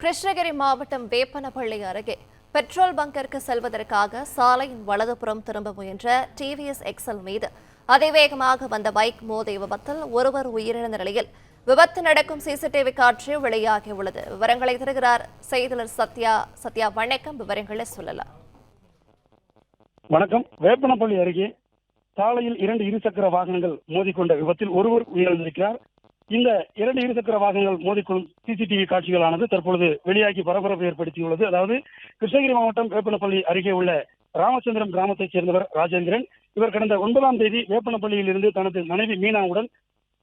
கிருஷ்ணகிரி மாவட்டம் வேப்பனப்பள்ளி அருகே பெட்ரோல் பங்கிற்கு செல்வதற்காக சாலையின் வலதுபுறம் திரும்ப முயன்ற டிவிஎஸ் எக்ஸல் மீது அதிவேகமாக வந்த பைக் மோதிய விபத்தில் ஒருவர் உயிரிழந்த நிலையில் விபத்து நடக்கும் சிசிடிவி காட்சி வெளியாகியுள்ளது. விவரங்களை தருகிறார் செய்தியாளர் சத்யா. வணக்கம், விவரங்களை சொல்லலாம். வணக்கம். வேப்பனப்பள்ளி அருகே சாலையில் 2 இருசக்கர வாகனங்கள் மோதிக்கொண்ட விபத்தில் ஒருவர் உயிரிழந்திருக்கிறார். இந்த 2 இருசக்கர வாகனங்கள் மோதிக்கொள்ளும் சிசிடிவி காட்சிகளானது தற்பொழுது வெளியாகி பரபரப்பு ஏற்படுத்தியுள்ளது. அதாவது கிருஷ்ணகிரி மாவட்டம் வேப்பனப்பள்ளி அருகே உள்ள ராமச்சந்திரம் கிராமத்தைச் சேர்ந்தவர் ராஜேந்திரன். இவர் கடந்த 9ஆம் தேதி வேப்பனப்பள்ளியில் இருந்து தனது மனைவி மீனாவுடன்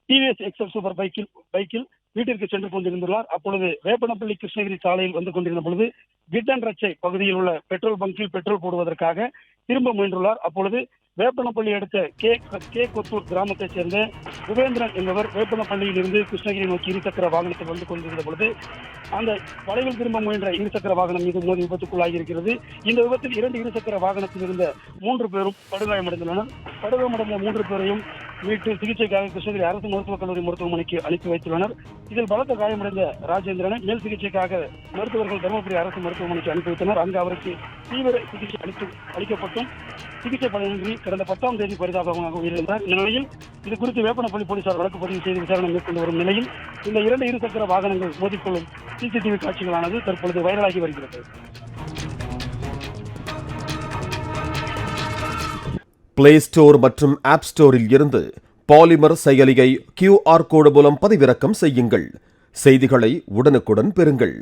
டிவிஎஸ் எக்ஸல் சூப்பர் பைக்கில் வீட்டிற்கு சென்று கொண்டிருந்துள்ளார். அப்பொழுது வேப்பனப்பள்ளி கிருஷ்ணகிரி சாலையில் வந்து கொண்டிருந்த பொழுது கிட்டன் ரச்சை பகுதியில் உள்ள பெட்ரோல் பங்கில் பெட்ரோல் போடுவதற்காக திரும்ப முயன்றுள்ளார். அப்பொழுது வேப்பனப்பள்ளி அடுத்த கே கொத்தூர் கிராமத்தைச் சேர்ந்த குபேந்திரன் என்பவர் வேப்பனப்பள்ளியில் இருந்து கிருஷ்ணகிரி நோக்கி இருசக்கர வாகனத்தில் வந்து கொண்டிருந்த பொழுது அந்த வளைவில் திரும்ப முயன்ற இருசக்கர வாகனம் மீது மோதி விபத்துக்குள்ளாகி இருக்கிறது. இந்த விபத்தில் 2 இருசக்கர வாகனத்தில் இருந்த 3 பேரும் படுகாயமடைந்துள்ளனர். படுகாயமடைந்த 3 பேரையும் மீட்டு சிகிச்சைக்காக கிருஷ்ணகிரி அரசு மருத்துவக் கல்லூரி மருத்துவமனைக்கு அனுப்பி வைத்துள்ளனர். இதில் பலத்த காயமடைந்த ராஜேந்திரனை மேல் சிகிச்சைக்காக மருத்துவர்கள் தருமபுரி அரசு மருத்துவமனைக்கு அனுப்பி வைத்தனர். அங்கு அவருக்கு தீவிர சிகிச்சை அளிக்கப்பட்டும் சிகிச்சை பலனின்றி கடந்த 10ஆம் தேதி பரிதாபமாக உயிரிழந்தார். இந்த நிலையில் இது குறித்து வேப்பனப்பள்ளி போலீசார் வழக்கு பதிவு செய்து விசாரணை மேற்கொண்டு வரும் நிலையில் இந்த 2 இருசக்கர வாகனங்கள் மோதிக்கொள்ளும் சிசிடிவி காட்சிகளானது தற்பொழுது வைரலாகி வருகிறது. பிளே ஸ்டோர் மற்றும் ஆப் ஸ்டோரில் இருந்து பாலிமர் செயலியை QR கோடு மூலம் பதிவிறக்கம் செய்யுங்கள். செய்திகளை உடனுக்குடன் பெறுங்கள்.